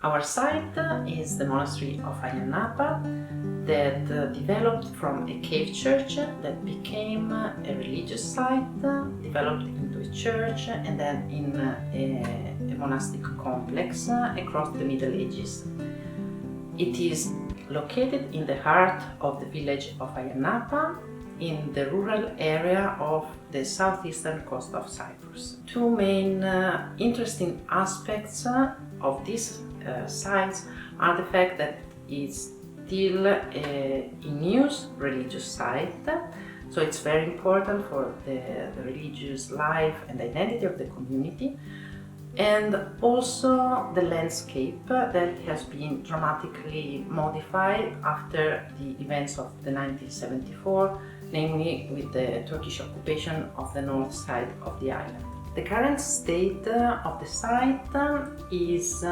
Our site is the monastery of Ayia Napa that developed from a cave church that became a religious site, developed into a church and then in a monastic complex across the Middle Ages. It is located in the heart of the village of Ayia Napa, in the rural area of the southeastern coast of Cyprus. Two main interesting aspects of this site are the fact that it's still a in-use religious site, so it's very important for the religious life and identity of the community, and also the landscape that has been dramatically modified after the events of the 1974, namely with the Turkish occupation of the north side of the island. The current state of the site is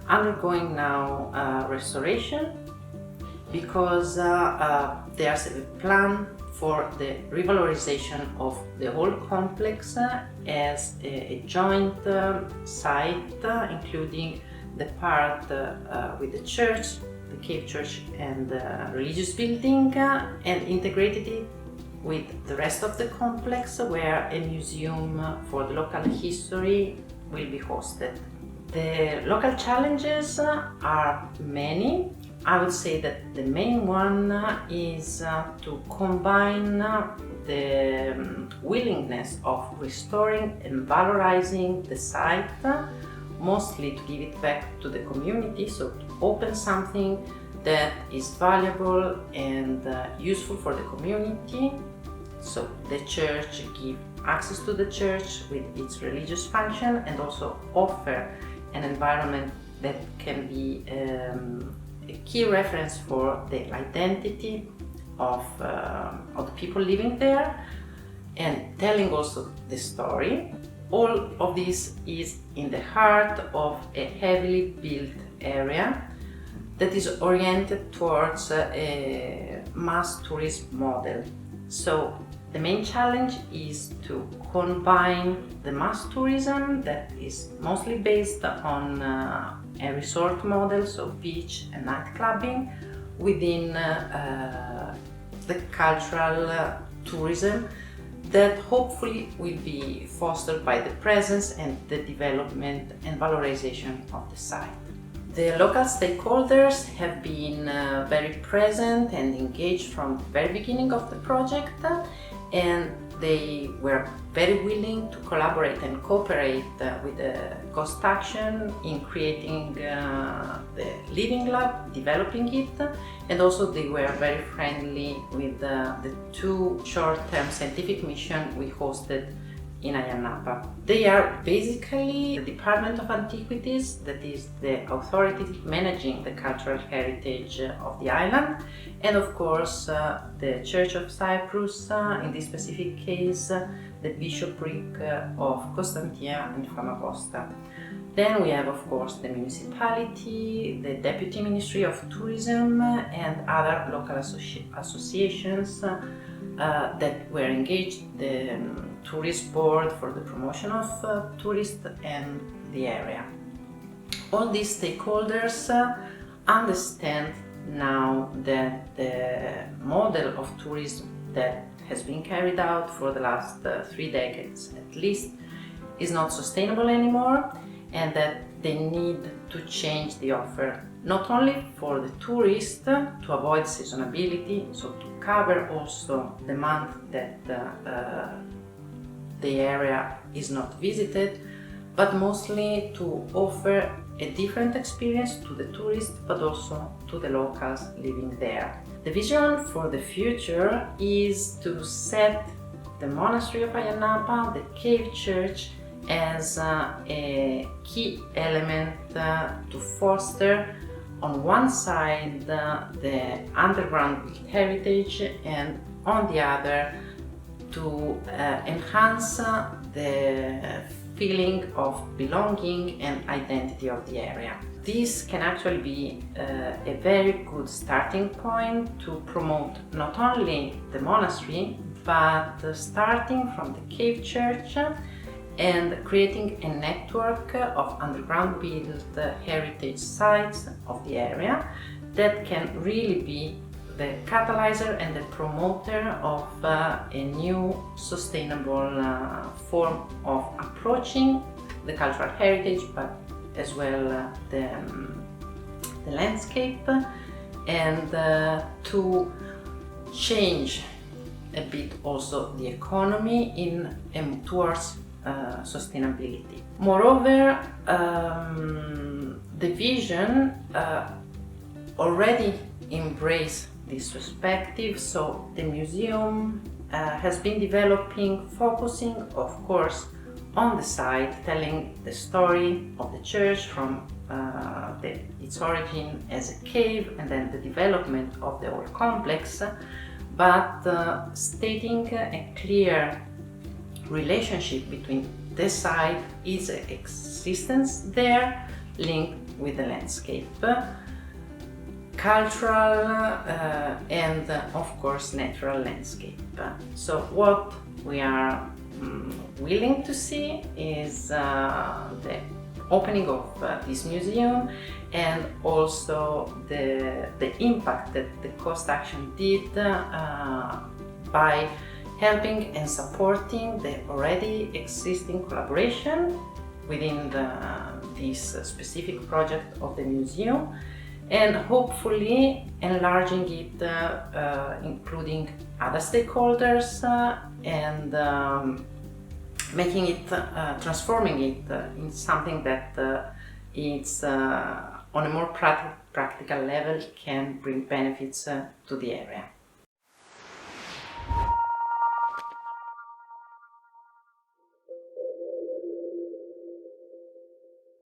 undergoing now restoration because there's a plan for the revalorization of the whole complex as a joint site, including the part with the church, the cave church and the religious building, and integrated it with the rest of the complex where a museum for the local history will be hosted. The local challenges are many. I would say that the main one is to combine the willingness of restoring and valorizing the site, mostly to give it back to the community, so to open something that is valuable and useful for the community. So the church give access to the church with its religious function and also offer an environment that can be a key reference for the identity of the people living there and telling also the story. All of this is in the heart of a heavily built area that is oriented towards a mass tourism model. So the main challenge is to combine the mass tourism that is mostly based on a resort model, so beach and night clubbing, within the cultural tourism that hopefully will be fostered by the presence and the development and valorization of the site. The local stakeholders have been very present and engaged from the very beginning of the project, and they were very willing to collaborate and cooperate with the Ghost Action in creating the Living Lab, developing it, and also they were very friendly with the two short-term scientific missions we hosted in Ayia Napa. They are basically the Department of Antiquities, that is the authority managing the cultural heritage of the island, and of course the Church of Cyprus, in this specific case the bishopric of Constantia and Famagosta. Then we have of course the municipality, the Deputy Ministry of Tourism and other local associations that were engaged, the Tourist Board for the promotion of tourists and the area. All these stakeholders understand now that the model of tourism that has been carried out for the last 3 decades at least is not sustainable anymore, and that they need to change the offer, not only for the tourist to avoid seasonality, so to cover also the month that the area is not visited, but mostly to offer a different experience to the tourists, but also to the locals living there. The vision for the future is to set the monastery of Ayia Napa, the cave church, as a key element to foster on one side the underground heritage, and on the other to enhance the feeling of belonging and identity of the area. This can actually be a very good starting point to promote not only the monastery, but starting from the cave church and creating a network of underground built heritage sites of the area that can really be the catalyzer and the promoter of a new sustainable form of approaching the cultural heritage, but as well the landscape, and to change a bit also the economy towards sustainability. Moreover, the vision already embrace this perspective, so the museum has been developing, focusing of course on the site, telling the story of the church from its origin as a cave and then the development of the whole complex, but stating a clear relationship between the site, its existence there, linked with the landscape, cultural and of course natural landscape. So what we are willing to see is the opening of this museum, and also the impact that the Coast Action did by helping and supporting the already existing collaboration within this specific project of the museum, and hopefully enlarging it, including other stakeholders, and making it, transforming it in something that it's on a more practical level can bring benefits to the area.